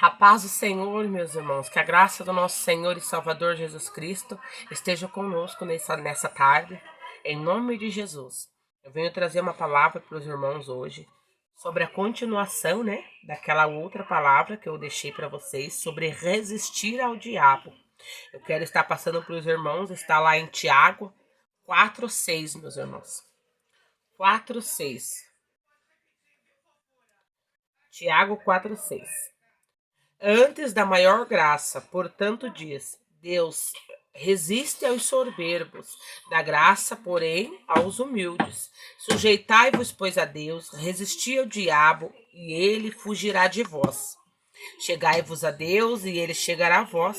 A paz do Senhor, meus irmãos, que a graça do nosso Senhor e Salvador Jesus Cristo esteja conosco nessa tarde, em nome de Jesus. Eu venho trazer uma palavra para os irmãos hoje, sobre a continuação, daquela outra palavra que eu deixei para vocês, sobre resistir ao diabo. Eu quero estar passando para os irmãos, está lá em Tiago 4:6, meus irmãos. 4:6. Tiago 4:6. Antes da maior graça, portanto diz, Deus resiste aos soberbos, dá graça, porém, aos humildes. Sujeitai-vos, pois, a Deus, resisti ao diabo, e ele fugirá de vós. Chegai-vos a Deus, e ele chegará a vós.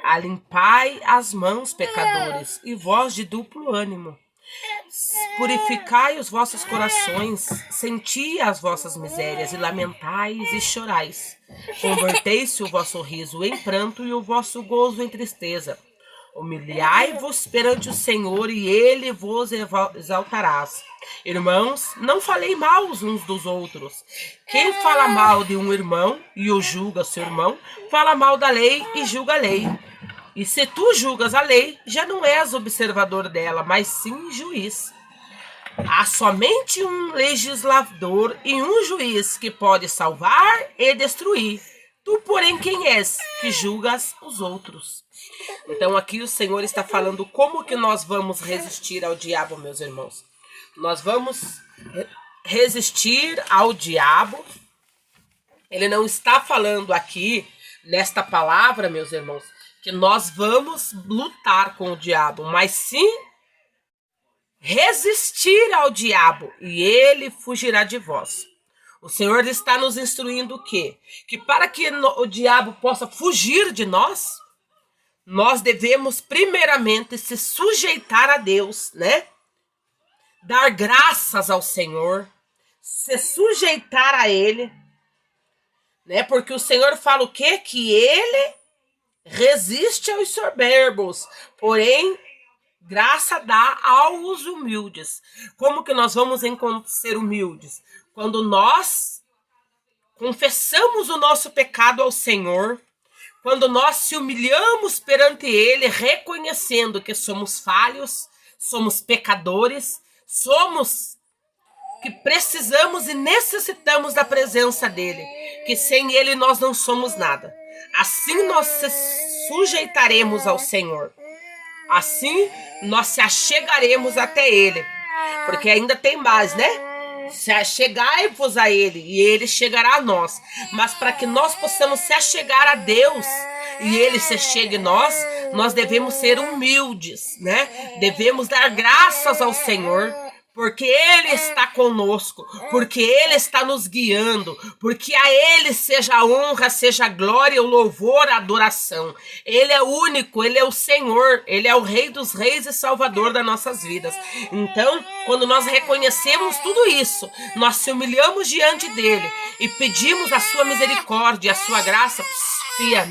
Alimpai as mãos, pecadores, e vós de duplo ânimo. Purificai os vossos corações, senti as vossas misérias, e lamentais e chorais. Convertei-se o vosso riso em pranto e o vosso gozo em tristeza. Humilhai-vos perante o Senhor, e ele vos exaltará. Irmãos, não falei mal uns dos outros. Quem fala mal de um irmão e o julga seu irmão, fala mal da lei e julga a lei. E se tu julgas a lei, já não és observador dela, mas sim juiz. Há somente um legislador e um juiz que pode salvar e destruir. Tu, porém, quem és que julgas os outros? Então aqui o Senhor está falando como que nós vamos resistir ao diabo, meus irmãos. Nós vamos resistir ao diabo. Ele não está falando aqui, nesta palavra, meus irmãos, que nós vamos lutar com o diabo, mas sim resistir ao diabo, e ele fugirá de vós. O Senhor está nos instruindo o quê? Que para que o diabo possa fugir de nós, nós devemos primeiramente se sujeitar a Deus, Dar graças ao Senhor, se sujeitar a Ele, Porque o Senhor fala o quê? Que Ele resiste aos soberbos, porém graça dá aos humildes. Como que nós vamos ser humildes? Quando nós confessamos o nosso pecado ao Senhor, quando nós se humilhamos perante Ele, reconhecendo que somos falhos, somos pecadores, somos que precisamos e necessitamos da presença dEle, que sem Ele nós não somos nada. Assim nós se sujeitaremos ao Senhor. Assim nós se achegaremos até Ele. Porque ainda tem mais, Se achegai-vos a Ele, e Ele chegará a nós. Mas para que nós possamos se achegar a Deus, e Ele se chegue a nós, nós devemos ser humildes, Devemos dar graças ao Senhor, porque Ele está conosco, porque Ele está nos guiando, porque a Ele seja a honra, seja a glória, o louvor, a adoração. Ele é único, Ele é o Senhor, Ele é o Rei dos Reis e Salvador das nossas vidas. Então, quando nós reconhecemos tudo isso, nós se humilhamos diante dEle e pedimos a sua misericórdia, a sua graça. Fia,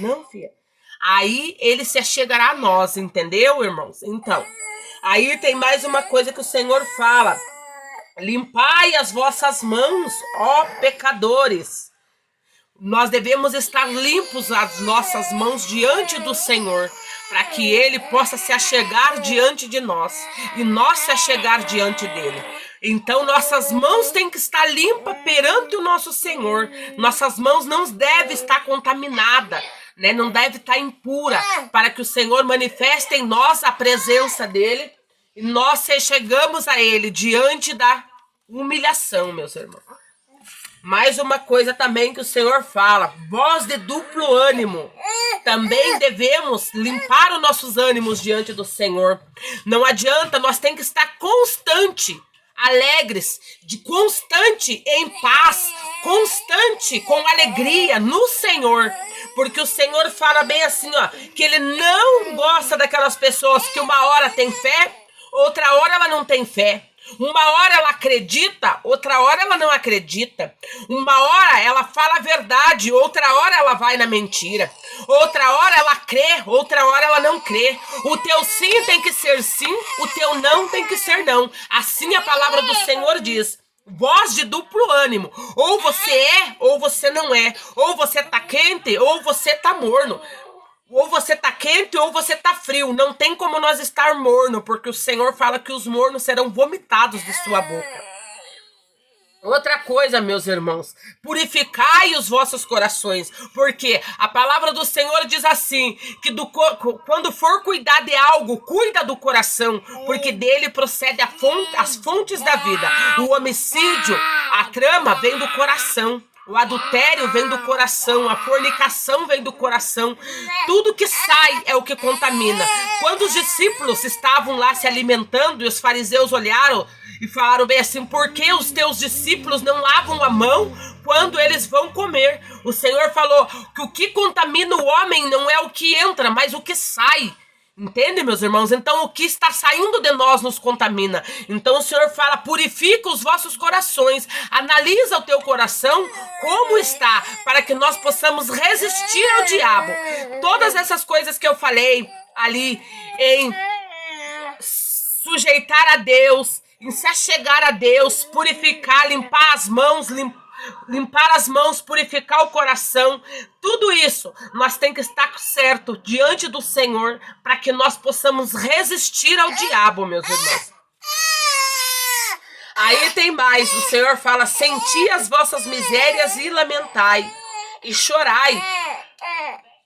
aí Ele se achegará a nós, entendeu, irmãos? Então, aí tem mais uma coisa que o Senhor fala. Limpai as vossas mãos, ó pecadores. Nós devemos estar limpos as nossas mãos diante do Senhor, para que Ele possa se achegar diante de nós e nós se achegar diante dEle. Então nossas mãos têm que estar limpas perante o nosso Senhor. Nossas mãos não devem estar contaminadas, não deve estar impura, para que o Senhor manifeste em nós a presença dEle. E nós chegamos a Ele diante da humilhação, meus irmãos. Mais uma coisa também que o Senhor fala, vós de duplo ânimo. Também devemos limpar os nossos ânimos diante do Senhor. Não adianta, nós temos que estar constante, alegres, constante em paz, constante com alegria no Senhor. Porque o Senhor fala bem assim, que Ele não gosta daquelas pessoas que uma hora tem fé, outra hora ela não tem fé. Uma hora ela acredita, outra hora ela não acredita. Uma hora ela fala a verdade, outra hora ela vai na mentira. Outra hora ela crê, outra hora ela não crê. O teu sim tem que ser sim, o teu não tem que ser não. Assim a palavra do Senhor diz. Voz de duplo ânimo. Ou você é, ou você não é. Ou você tá quente, ou você tá morno. Ou você tá quente, ou você tá frio. Não tem como nós estar morno, porque o Senhor fala que os mornos serão vomitados de sua boca. Outra coisa, meus irmãos, purificai os vossos corações, porque a palavra do Senhor diz assim, que quando for cuidar de algo, cuida do coração, porque dele procede as fontes da vida. O homicídio, a trama vem do coração. O adultério vem do coração, a fornicação vem do coração. Tudo que sai é o que contamina. Quando os discípulos estavam lá se alimentando e os fariseus olharam e falaram bem assim, por que os teus discípulos não lavam a mão quando eles vão comer? O Senhor falou que o que contamina o homem não é o que entra, mas o que sai. Entende, meus irmãos? Então o que está saindo de nós nos contamina. Então o Senhor fala, purifica os vossos corações, analisa o teu coração como está, para que nós possamos resistir ao diabo. Todas essas coisas que eu falei ali em sujeitar a Deus, em se achegar a Deus, purificar, limpar as mãos, purificar o coração, tudo isso nós temos que estar certo diante do Senhor para que nós possamos resistir ao diabo, meus irmãos. Aí tem mais, o Senhor fala, senti as vossas misérias e lamentai, e chorai,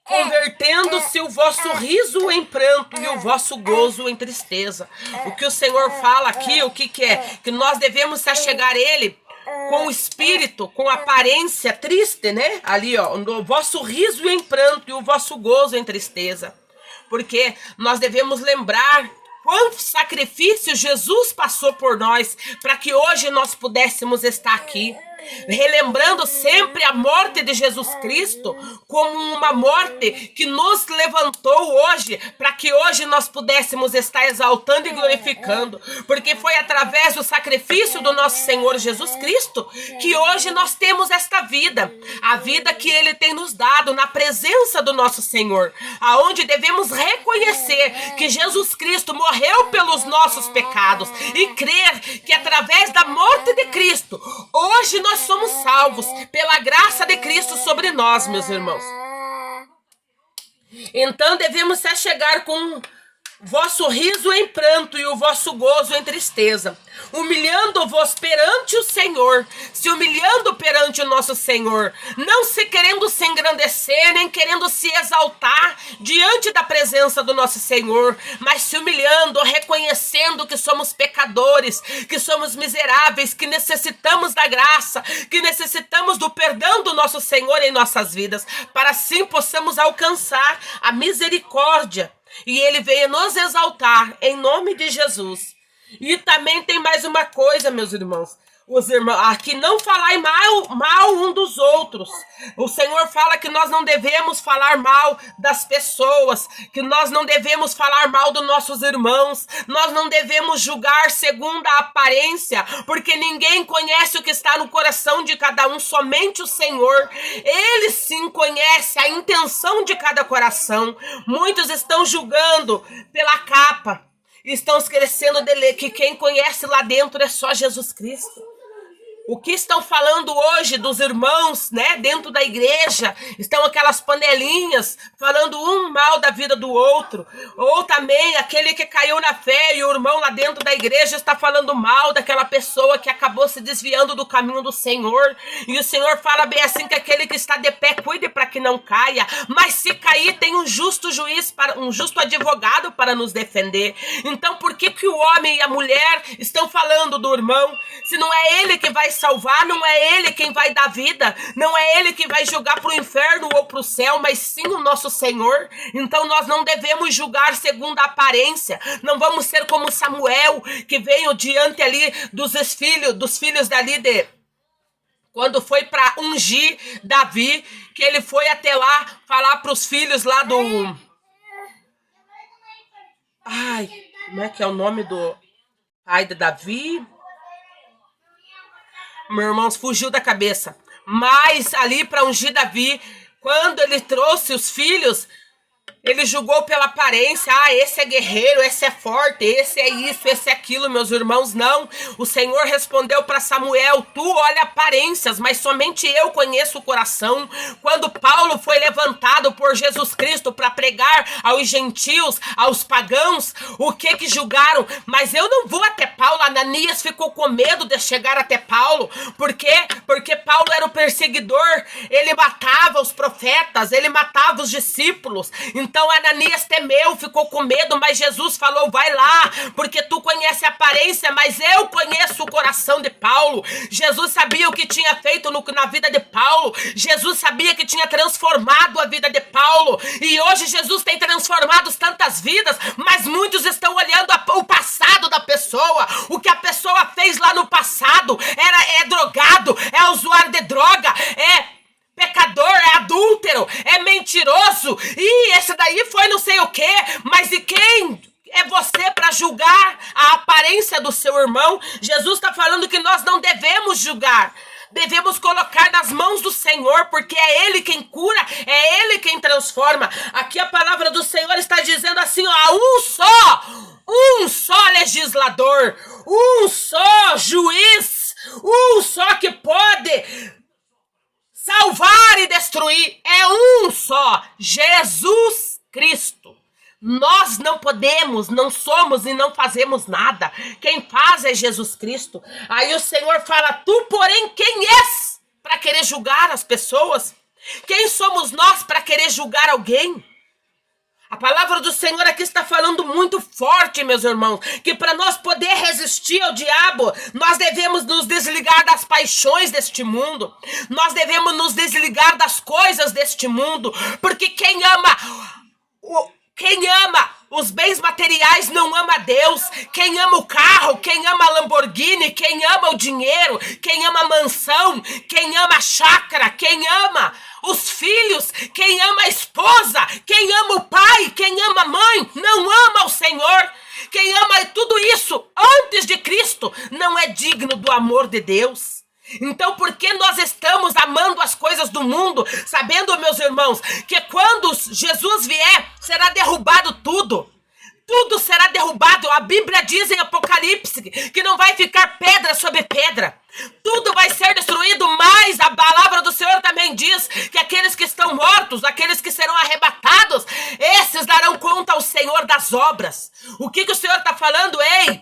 convertendo-se o vosso riso em pranto e o vosso gozo em tristeza. O que o Senhor fala aqui, o que é? Que nós devemos se achegar a Ele com o espírito, com aparência triste, né? Ali, ó, o vosso riso em pranto e o vosso gozo em tristeza. Porque nós devemos lembrar quanto sacrifício Jesus passou por nós para que hoje nós pudéssemos estar aqui. Relembrando sempre a morte de Jesus Cristo como uma morte que nos levantou hoje, para que hoje nós pudéssemos estar exaltando e glorificando, porque foi através do sacrifício do nosso Senhor Jesus Cristo que hoje nós temos esta vida, a vida que Ele tem nos dado na presença do nosso Senhor, aonde devemos reconhecer que Jesus Cristo morreu pelos nossos pecados e crer que através da morte de Cristo, hoje nós somos salvos pela graça de Cristo sobre nós, meus irmãos. Então devemos se achegar com vosso riso em pranto e o vosso gozo em tristeza, humilhando-vos perante o Senhor, se humilhando perante o nosso Senhor, não se querendo se engrandecer, nem querendo se exaltar diante da presença do nosso Senhor, mas se humilhando, reconhecendo que somos pecadores, que somos miseráveis, que necessitamos da graça, que necessitamos do perdão do nosso Senhor em nossas vidas, para assim possamos alcançar a misericórdia. E Ele veio nos exaltar em nome de Jesus. E também tem mais uma coisa, meus irmãos. Os irmãos, aqui não falai mal um dos outros. O Senhor fala que nós não devemos falar mal das pessoas, que nós não devemos falar mal dos nossos irmãos, nós não devemos julgar segundo a aparência, porque ninguém conhece o que está no coração de cada um, somente o Senhor. Ele sim conhece a intenção de cada coração. Muitos estão julgando pela capa, estão esquecendo dele, que quem conhece lá dentro é só Jesus Cristo. O que estão falando hoje dos irmãos, né, dentro da igreja, estão aquelas panelinhas falando um mal da vida do outro, ou também aquele que caiu na fé e o irmão lá dentro da igreja está falando mal daquela pessoa que acabou se desviando do caminho do Senhor, e o Senhor fala bem assim que aquele que está de pé cuide para que não caia, mas se cair tem um justo juiz, um justo advogado para nos defender. Então por que o homem e a mulher estão falando do irmão, se não é ele que vai salvar, não é ele quem vai dar vida, não é ele que vai julgar para o inferno ou para o céu, mas sim o nosso Senhor. Então nós não devemos julgar segundo a aparência, não vamos ser como Samuel, que veio diante ali dos filhos dali de... Quando foi para ungir Davi, que ele foi até lá falar para os filhos lá do... Ai, como é que é o nome do pai de Davi? Meu irmão, fugiu da cabeça. Mas ali para ungir Davi, quando ele trouxe os filhos, Ele julgou pela aparência. Ah, esse é guerreiro, esse é forte, esse é isso, esse é aquilo, meus irmãos. Não. O Senhor respondeu para Samuel: tu olha aparências, mas somente eu conheço o coração. Quando Paulo foi levantado por Jesus Cristo para pregar aos gentios, aos pagãos, o que julgaram? Mas eu não vou até Paulo. Ananias ficou com medo de chegar até Paulo. Por quê? Porque Paulo era o perseguidor. Ele matava os profetas, ele matava os discípulos. Então Ananias temeu, ficou com medo, mas Jesus falou: vai lá, porque tu conhece a aparência, mas eu conheço o coração de Paulo. Jesus sabia o que tinha feito na vida de Paulo. Jesus sabia que tinha transformado a vida de Paulo. E hoje Jesus tem transformado tantas vidas, mas muitos estão olhando o passado da pessoa. O que a pessoa fez lá no passado é drogado, é usuário de droga, é pecador, é adúltero, é mentiroso, e esse daí foi não sei o que. Mas e quem é você para julgar a aparência do seu irmão? Jesus está falando que nós não devemos julgar. Devemos colocar nas mãos do Senhor, porque é Ele quem cura, é Ele quem transforma. Aqui a palavra do Senhor está dizendo assim, ó: um só legislador, um só juiz, um só que pode salvar e destruir, é um só, Jesus Cristo. Nós não podemos, não somos e não fazemos nada. Quem faz é Jesus Cristo. Aí o Senhor fala: tu, porém, quem és para querer julgar as pessoas? Quem somos nós para querer julgar alguém? A palavra do Senhor aqui está falando muito forte, meus irmãos, que para nós poder resistir ao diabo, nós devemos nos desligar das paixões deste mundo. Nós devemos nos desligar das coisas deste mundo, porque quem ama os bens materiais não ama Deus. Quem ama o carro, quem ama a Lamborghini, quem ama o dinheiro, quem ama a mansão, quem ama a chácara, quem ama os filhos, quem ama a esposa, quem ama o pai, quem ama a mãe, não ama o Senhor. Quem ama tudo isso antes de Cristo não é digno do amor de Deus. Então, por que nós estamos amando as coisas do mundo, sabendo, meus irmãos, que quando Jesus vier, será derrubado tudo? Tudo será derrubado. A Bíblia diz em Apocalipse que não vai ficar pedra sobre pedra. Tudo vai ser destruído, mas a palavra do Senhor também diz que aqueles que estão mortos, aqueles que serão arrebatados, esses darão conta ao Senhor das obras. O que o Senhor está falando? Ei,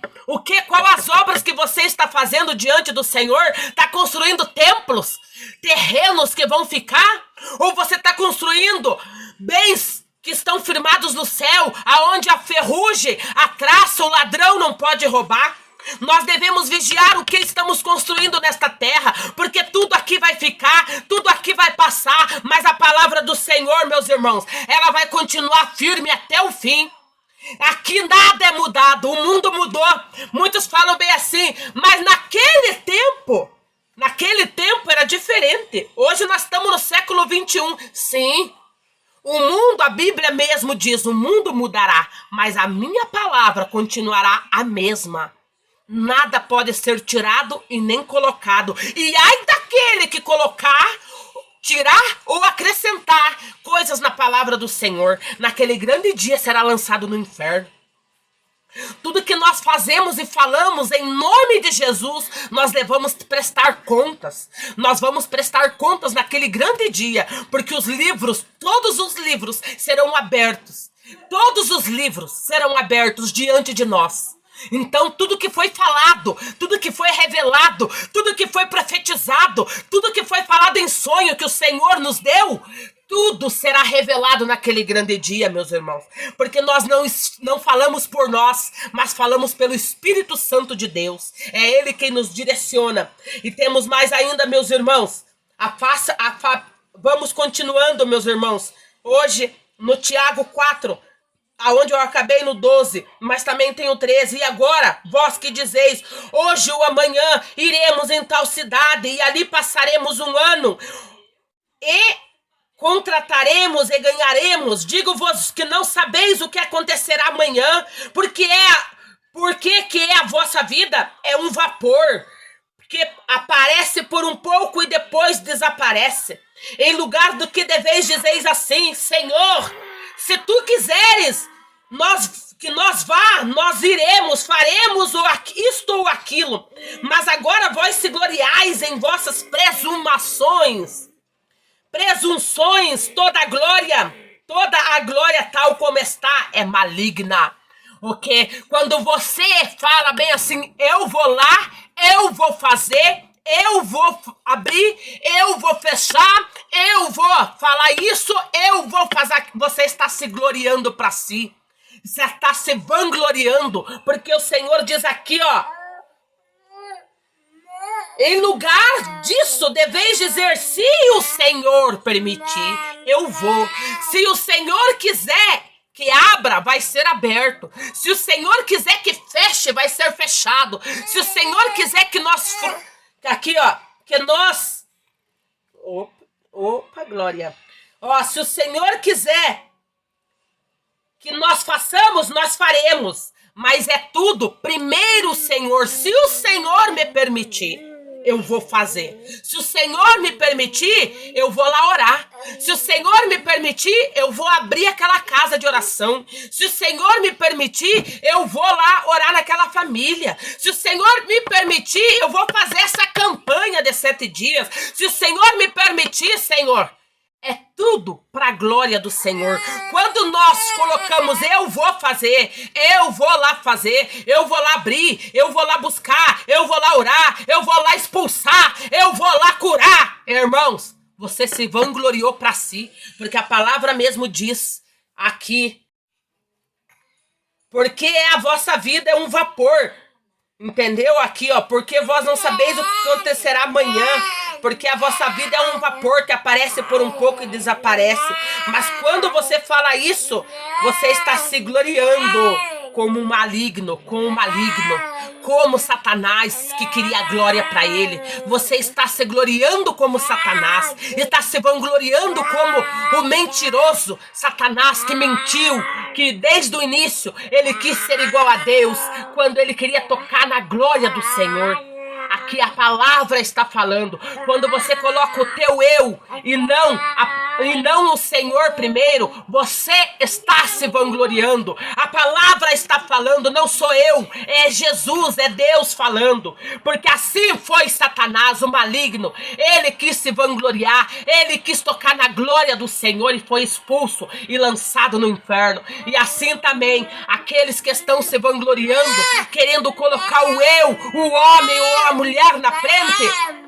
qual as obras que você está fazendo diante do Senhor? Está construindo templos, terrenos que vão ficar? Ou você está construindo bens que estão firmados no céu, aonde a ferrugem, a traça, o ladrão não pode roubar? Nós devemos vigiar o que estamos construindo nesta terra, porque tudo aqui vai ficar, tudo aqui vai passar, mas a palavra do Senhor, meus irmãos, ela vai continuar firme até o fim. Aqui nada é mudado, o mundo mudou. Muitos falam bem assim, mas naquele tempo era diferente. Hoje nós estamos no século 21. Sim, o mundo, a Bíblia mesmo diz, o mundo mudará, mas a minha palavra continuará a mesma. Nada pode ser tirado e nem colocado. E ai daquele que tirar ou acrescentar coisas na palavra do Senhor. Naquele grande dia será lançado no inferno. Tudo que nós fazemos e falamos em nome de Jesus, nós devemos prestar contas. Nós vamos prestar contas naquele grande dia, porque os livros, todos os livros serão abertos. Todos os livros serão abertos diante de nós. Então tudo que foi falado, tudo que foi revelado, tudo que foi profetizado, tudo que foi falado em sonho que o Senhor nos deu, tudo será revelado naquele grande dia, meus irmãos. Porque nós não falamos por nós, mas falamos pelo Espírito Santo de Deus. É Ele quem nos direciona. E temos mais ainda, meus irmãos. Vamos continuando, meus irmãos. Hoje, no Tiago 4, aonde eu acabei no 12, mas também tem o 13. E agora, vós que dizeis, hoje ou amanhã iremos em tal cidade e ali passaremos um ano e contrataremos e ganharemos. Digo-vos que não sabeis o que acontecerá amanhã, porque que é a vossa vida é um vapor, que aparece por um pouco e depois desaparece. Em lugar do que deveis dizeis assim, Senhor, Se tu quiseres que nós vá, nós iremos, faremos isto ou aquilo. Mas agora vós se gloriais em vossas presunções, toda a glória tal como está é maligna. Ok? Quando você fala bem assim, eu vou lá, eu vou fazer, eu vou abrir, eu vou fechar, eu vou falar isso, eu vou fazer. Você está se gloriando para si. Você está se vangloriando, porque o Senhor diz aqui, ó. Em lugar disso, deveis dizer, se o Senhor permitir, eu vou. Se o Senhor quiser que abra, vai ser aberto. Se o Senhor quiser que feche, vai ser fechado. Se o Senhor quiser que nós... Aqui, ó. Que nós... Opa, glória. Ó, se o Senhor quiser que nós façamos, nós faremos. Mas é tudo, primeiro o Senhor. Se o Senhor me permitir, eu vou fazer. Se o Senhor me permitir, eu vou lá orar. Se o Senhor me permitir, eu vou abrir aquela casa de oração. Se o Senhor me permitir, eu vou lá orar naquela família. Se o Senhor me permitir, eu vou fazer essa campanha de 7 dias. Se o Senhor me permitir, Senhor, é tudo para a glória do Senhor. Quando nós colocamos, eu vou fazer, eu vou lá fazer, eu vou lá abrir, eu vou lá buscar, eu vou lá orar, eu vou lá expulsar, eu vou lá curar. Irmãos, você se vangloriou para si, porque a palavra mesmo diz aqui, porque a vossa vida é um vapor. Entendeu? Aqui, ó, porque vós não sabeis o que acontecerá amanhã, porque a vossa vida é um vapor que aparece por um pouco e desaparece. Mas quando você fala isso, você está se gloriando como um maligno, como Satanás que queria glória para ele. Você está se gloriando como Satanás, está se vangloriando como o mentiroso Satanás que mentiu, que desde o início ele quis ser igual a Deus, quando ele queria tocar na glória do Senhor. Aqui a palavra está falando. Quando você coloca o teu eu e não o Senhor primeiro, você está se vangloriando. A palavra está falando, não sou eu, é Jesus, é Deus falando. Porque assim foi Satanás, o maligno. Ele quis se vangloriar, ele quis tocar na glória do Senhor e foi expulso e lançado no inferno. E assim também, aqueles que estão se vangloriando, querendo colocar o eu, o homem ou a mulher na frente,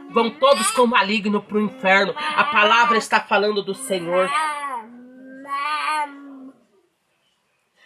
vão todos com o maligno para o inferno. A palavra está falando do Senhor.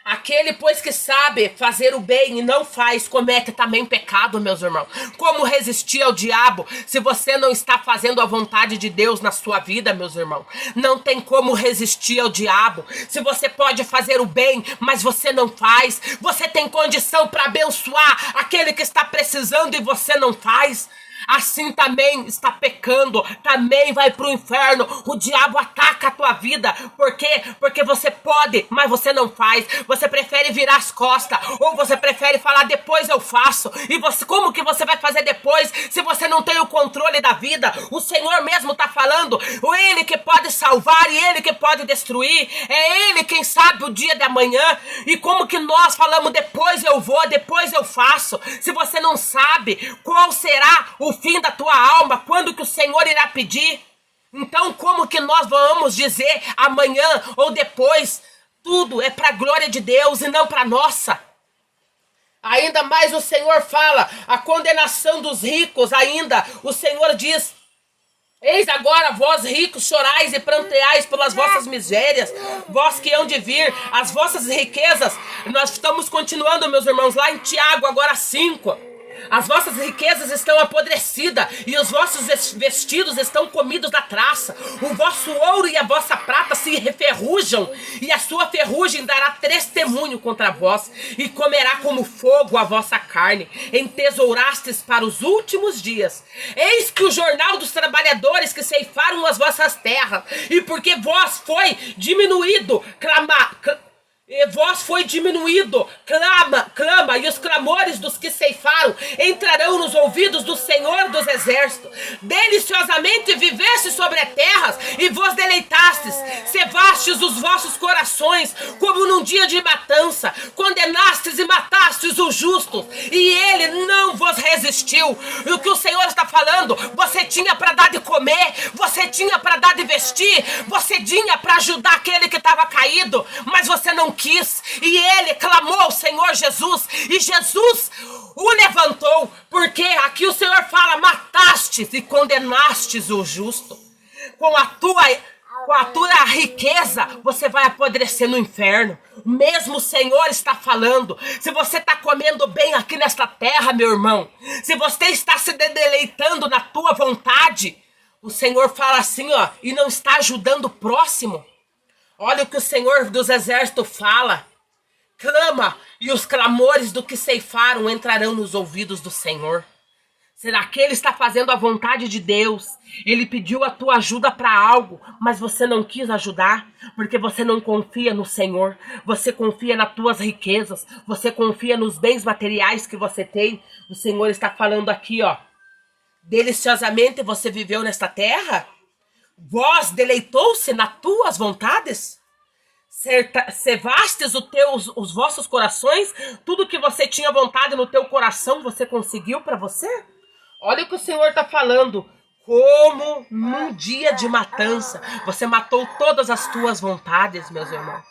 Aquele, pois, que sabe fazer o bem e não faz, comete também pecado, meus irmãos. Como resistir ao diabo se você não está fazendo a vontade de Deus na sua vida, meus irmãos? Não tem como resistir ao diabo. Se você pode fazer o bem, mas você não faz, você tem condição para abençoar aquele que está precisando e você não faz, assim também está pecando, também vai para o inferno. O diabo ataca a tua vida. Por quê? Porque você pode, mas você não faz. Você prefere virar as costas, ou você prefere falar, depois eu faço. E você, como que você vai fazer depois se você não tem o controle da vida? O Senhor mesmo está falando, ele que pode salvar e ele que pode destruir, é ele quem sabe o dia de amanhã. E como que nós falamos, depois eu vou, depois eu faço, se você não sabe qual será o fim da tua alma, quando que o Senhor irá pedir? Então como que nós vamos dizer amanhã ou depois? Tudo é para a glória de Deus e não para nossa. Ainda mais o Senhor fala, a condenação dos ricos. Ainda o Senhor diz, eis agora vós ricos chorais e pranteais pelas vossas misérias, vós que hão de vir, as vossas riquezas. Nós estamos continuando, meus irmãos, lá em Tiago, agora 5. As vossas riquezas estão apodrecidas e os vossos vestidos estão comidos da traça. O vosso ouro e a vossa prata se referrujam, e a sua ferrugem dará testemunho contra vós, e comerá como fogo a vossa carne. Entesourastes para os últimos dias. Eis que o jornal dos trabalhadores que ceifaram as vossas terras, e porque vós foi diminuído, E vós foi diminuído, clama, e os clamores dos que ceifaram entrarão nos ouvidos do Senhor dos Exércitos. Deliciosamente viveste sobre as terras e vos deleitastes, cevastes os vossos corações como num dia de matança, condenastes e matastes os justos, e ele não vos resistiu. E o que o Senhor está falando, você tinha para dar de comer, você tinha para dar de vestir, você tinha para ajudar aquele que estava caído, mas você não quis, e ele clamou ao Senhor Jesus, e Jesus o levantou, porque aqui o Senhor fala, matastes e condenastes o justo, com a tua riqueza, você vai apodrecer no inferno. Mesmo o Senhor está falando, se você está comendo bem aqui nesta terra, meu irmão, se você está se deleitando na tua vontade, o Senhor fala assim, ó, e não está ajudando o próximo. Olha o que o Senhor dos Exércitos fala. Clama, e os clamores do que ceifaram entrarão nos ouvidos do Senhor. Será que ele está fazendo a vontade de Deus? Ele pediu a tua ajuda para algo, mas você não quis ajudar, porque você não confia no Senhor. Você confia nas tuas riquezas, você confia nos bens materiais que você tem. O Senhor está falando aqui, ó. Deliciosamente você viveu nesta terra? Vós deleitou-se nas tuas vontades? Cevastes os vossos corações? Tudo que você tinha vontade no teu coração, você conseguiu para você? Olha o que o Senhor está falando. Como num dia de matança, você matou todas as tuas vontades, meus irmãos.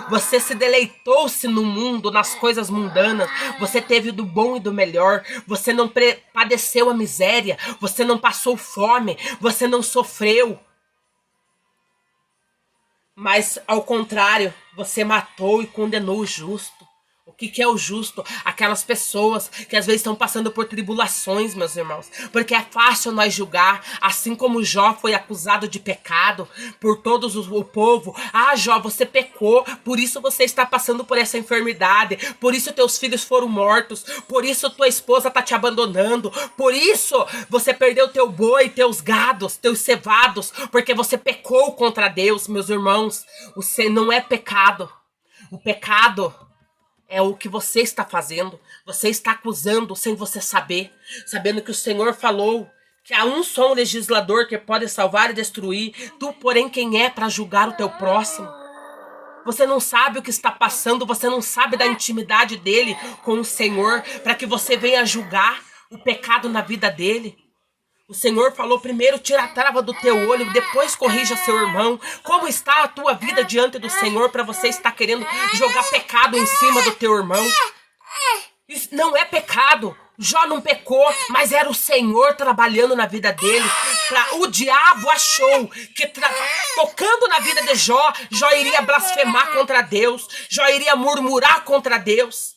Você se deleitou-se no mundo, nas coisas mundanas. Você teve do bom e do melhor. Você não padeceu a miséria. Você não passou fome. Você não sofreu. Mas, ao contrário, você matou e condenou o justo. O que é o justo? Aquelas pessoas que às vezes estão passando por tribulações, meus irmãos. Porque é fácil nós julgar, assim como Jó foi acusado de pecado por todos o povo. Ah, Jó, você pecou, por isso você está passando por essa enfermidade, por isso teus filhos foram mortos, por isso tua esposa está te abandonando, por isso você perdeu teu boi, teus gados, teus cevados, porque você pecou contra Deus, meus irmãos. Não é pecado. O pecado é o que você está fazendo. Você está acusando sem você saber. Sabendo que o Senhor falou que há um só legislador que pode salvar e destruir. Tu, porém, quem é para julgar o teu próximo? Você não sabe o que está passando. Você não sabe da intimidade dele com o Senhor, para que você venha julgar o pecado na vida dele. O Senhor falou primeiro, tira a trava do teu olho, depois corrija seu irmão. Como está a tua vida diante do Senhor para você estar querendo jogar pecado em cima do teu irmão? Isso não é pecado. Jó não pecou, mas era o Senhor trabalhando na vida dele. O diabo achou que tocando na vida de Jó, Jó iria blasfemar contra Deus, Jó iria murmurar contra Deus.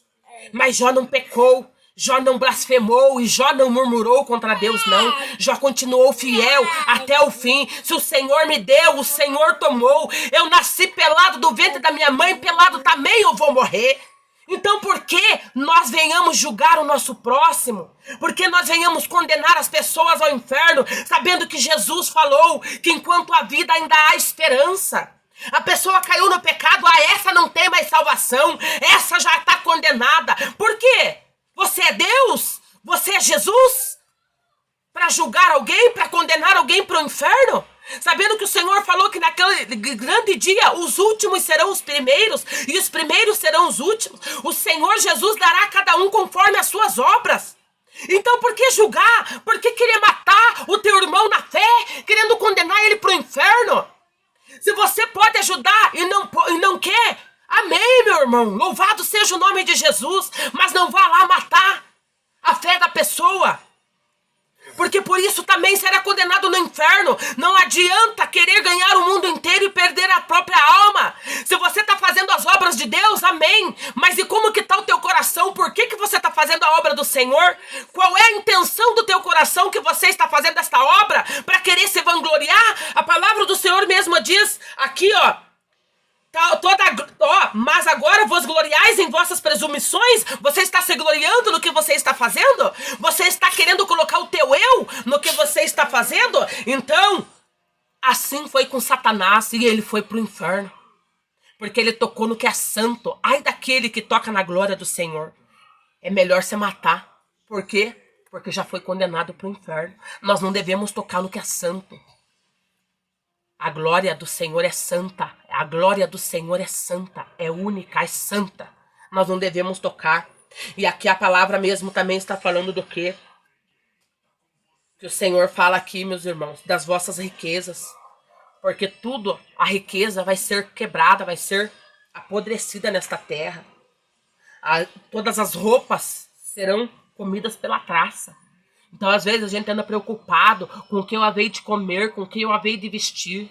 Mas Jó não pecou. Jó não blasfemou e Jó não murmurou contra Deus, não. Jó continuou fiel até o fim. Se o Senhor me deu, o Senhor tomou. Eu nasci pelado do ventre da minha mãe, pelado também eu vou morrer. Então por que nós venhamos julgar o nosso próximo? Por que nós venhamos condenar as pessoas ao inferno, sabendo que Jesus falou que enquanto há vida ainda há esperança? A pessoa caiu no pecado, essa não tem mais salvação, essa já está condenada. Por quê? Você é Deus? Você é Jesus? Para julgar alguém, para condenar alguém para o inferno? Sabendo que o Senhor falou que naquele grande dia os últimos serão os primeiros e os primeiros serão os últimos. O Senhor Jesus dará a cada um conforme as suas obras. Então por que julgar? Por que querer matar o teu irmão na fé, querendo condenar ele para o inferno? Se você pode ajudar e não quer, amém, meu irmão. Louvado seja o nome de Jesus. Mas não vá lá matar a fé da pessoa. Porque por isso também será condenado no inferno. Não adianta querer ganhar o mundo inteiro e perder a própria alma. Se você está fazendo as obras de Deus, amém. Mas e como que está o teu coração? Por que você está fazendo a obra do Senhor? Qual é a intenção do teu coração que você está fazendo esta obra? Para querer se vangloriar? A palavra do Senhor mesmo diz aqui, ó. Mas agora vos gloriais em vossas presunções? Você está se gloriando no que você está fazendo? Você está querendo colocar o teu eu no que você está fazendo? Então, assim foi com Satanás e ele foi para o inferno. porque ele tocou no que é santo. Ai daquele que toca na glória do Senhor. É melhor se matar. Por quê? Porque já foi condenado para o inferno. Nós não devemos tocar no que é santo. A glória do Senhor é santa. A glória do Senhor é santa. É única, é santa. Nós não devemos tocar. E aqui a palavra mesmo também está falando do quê? Que o Senhor fala aqui, meus irmãos, das vossas riquezas. Porque tudo, a riqueza vai ser quebrada, vai ser apodrecida nesta terra. Todas as roupas serão comidas pela traça. Então, às vezes, a gente anda preocupado com o que eu havei de comer, com o que eu havei de vestir.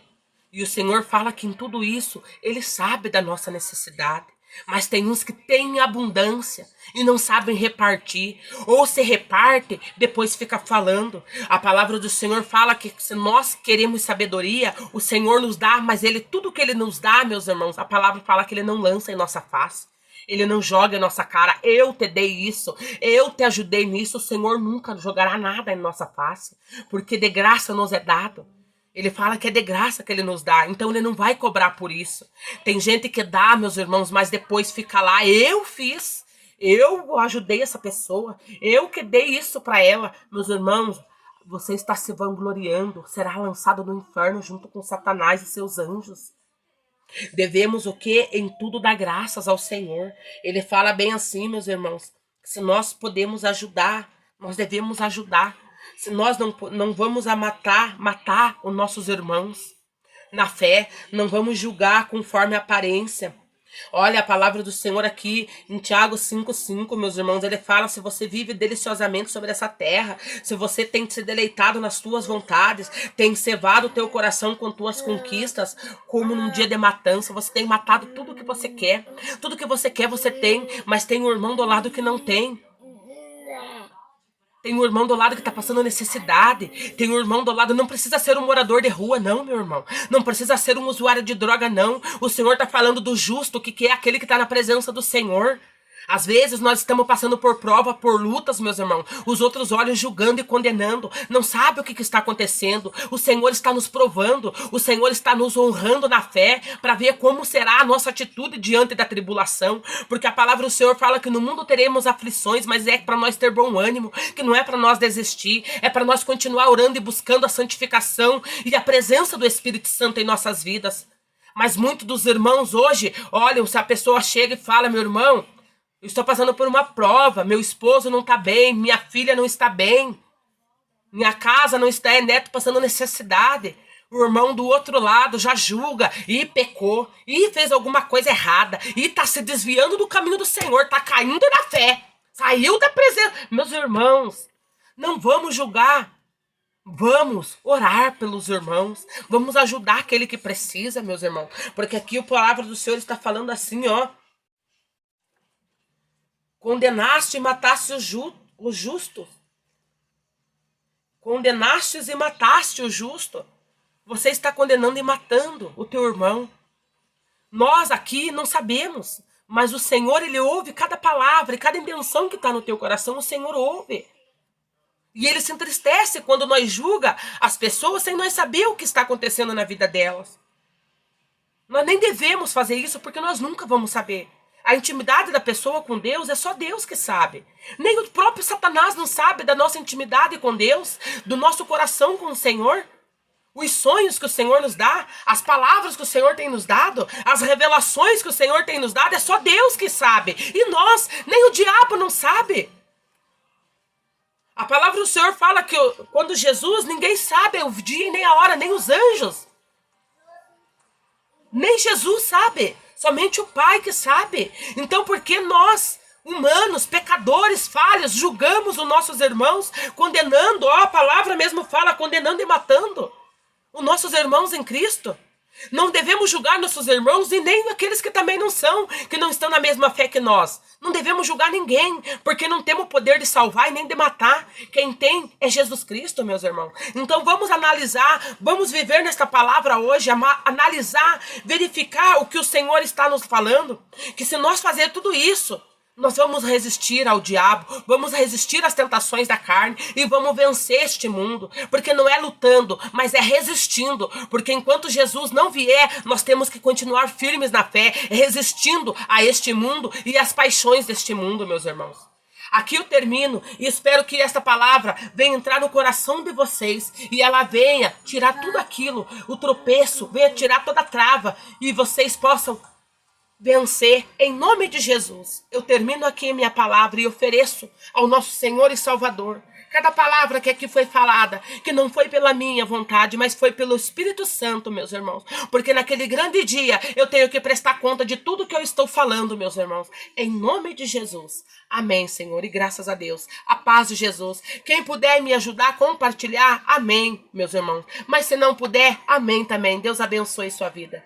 E o Senhor fala que em tudo isso, Ele sabe da nossa necessidade. Mas tem uns que têm abundância e não sabem repartir. Ou se reparte, depois fica falando. A palavra do Senhor fala que se nós queremos sabedoria, o Senhor nos dá, mas tudo que Ele nos dá, meus irmãos, a palavra fala que Ele não lança em nossa face. Ele não joga em nossa cara, eu te dei isso, eu te ajudei nisso. O Senhor nunca jogará nada em nossa face, porque de graça nos é dado. Ele fala que é de graça que Ele nos dá, então Ele não vai cobrar por isso. Tem gente que dá, meus irmãos, mas depois fica lá, eu fiz, eu ajudei essa pessoa, eu que dei isso para ela. Meus irmãos, você está se vangloriando, será lançado no inferno junto com Satanás e seus anjos. Devemos o quê? Em tudo dar graças ao Senhor. Ele fala bem assim, meus irmãos, que se nós podemos ajudar, nós devemos ajudar. Se nós não vamos matar os nossos irmãos na fé, não vamos julgar conforme a aparência. Olha a palavra do Senhor aqui em Tiago 5,5, meus irmãos. Ele fala: se você vive deliciosamente sobre essa terra, se você tem se deleitado nas tuas vontades, tem cevado o teu coração com tuas conquistas, como num dia de matança, você tem matado tudo que você quer. Tudo que você quer você tem, mas tem um irmão do lado que não tem. Tem um irmão do lado que está passando necessidade. Tem um irmão do lado, não precisa ser um morador de rua, não, meu irmão. Não precisa ser um usuário de droga, não. O Senhor está falando do justo, que é aquele que está na presença do Senhor. Às vezes nós estamos passando por prova, por lutas, meus irmãos. Os outros olham julgando e condenando. Não sabe o que está acontecendo. O Senhor está nos provando. O Senhor está nos honrando na fé para ver como será a nossa atitude diante da tribulação. Porque a palavra do Senhor fala que no mundo teremos aflições, mas é para nós ter bom ânimo, que não é para nós desistir. É para nós continuar orando e buscando a santificação e a presença do Espírito Santo em nossas vidas. Mas muitos dos irmãos hoje, olham, se a pessoa chega e fala: meu irmão, eu estou passando por uma prova, meu esposo não está bem, minha filha não está bem, minha casa não está, é neto passando necessidade. O irmão do outro lado já julga, e pecou, e fez alguma coisa errada, e está se desviando do caminho do Senhor, está caindo na fé, saiu da presença. Meus irmãos, não vamos julgar, vamos orar pelos irmãos, vamos ajudar aquele que precisa, meus irmãos, porque aqui a palavra do Senhor está falando assim, ó: condenaste e mataste o justo. Condenastes e mataste o justo. Você está condenando e matando o teu irmão. Nós aqui não sabemos, mas o Senhor, Ele ouve cada palavra e cada intenção que está no teu coração, o Senhor ouve. E Ele se entristece quando nós julga as pessoas sem nós saber o que está acontecendo na vida delas. Nós nem devemos fazer isso porque nós nunca vamos saber. A intimidade da pessoa com Deus é só Deus que sabe. Nem o próprio Satanás não sabe da nossa intimidade com Deus, do nosso coração com o Senhor. Os sonhos que o Senhor nos dá, as palavras que o Senhor tem nos dado, as revelações que o Senhor tem nos dado, é só Deus que sabe. E nós, nem o diabo não sabe. A palavra do Senhor fala que quando Jesus, ninguém sabe o dia nem a hora, nem os anjos. Nem Jesus sabe. Somente o Pai que sabe. Então por que nós, humanos, pecadores, falhos, julgamos os nossos irmãos, condenando, ó, a palavra mesmo fala, condenando e matando os nossos irmãos em Cristo? Não devemos julgar nossos irmãos e nem aqueles que também não são, que não estão na mesma fé que nós. Não devemos julgar ninguém, porque não temos o poder de salvar e nem de matar. Quem tem é Jesus Cristo, meus irmãos. Então vamos analisar, vamos viver nesta palavra hoje, analisar, verificar o que o Senhor está nos falando. Que se nós fazer tudo isso, Nós vamos resistir ao diabo, vamos resistir às tentações da carne e vamos vencer este mundo, porque não é lutando, mas é resistindo, porque enquanto Jesus não vier, nós temos que continuar firmes na fé, resistindo a este mundo e às paixões deste mundo, meus irmãos. Aqui eu termino e espero que esta palavra venha entrar no coração de vocês e ela venha tirar tudo aquilo, o tropeço, venha tirar toda a trava e vocês possam vencer em nome de Jesus. Eu termino aqui minha palavra e ofereço ao nosso Senhor e Salvador cada palavra que aqui foi falada, que não foi pela minha vontade, mas foi pelo Espírito Santo, meus irmãos, porque naquele grande dia eu tenho que prestar conta de tudo que eu estou falando, meus irmãos, em nome de Jesus. Amém, Senhor, e graças a Deus, a paz de Jesus. Quem puder me ajudar a compartilhar, amém, meus irmãos, mas se não puder, amém também. Deus abençoe sua vida.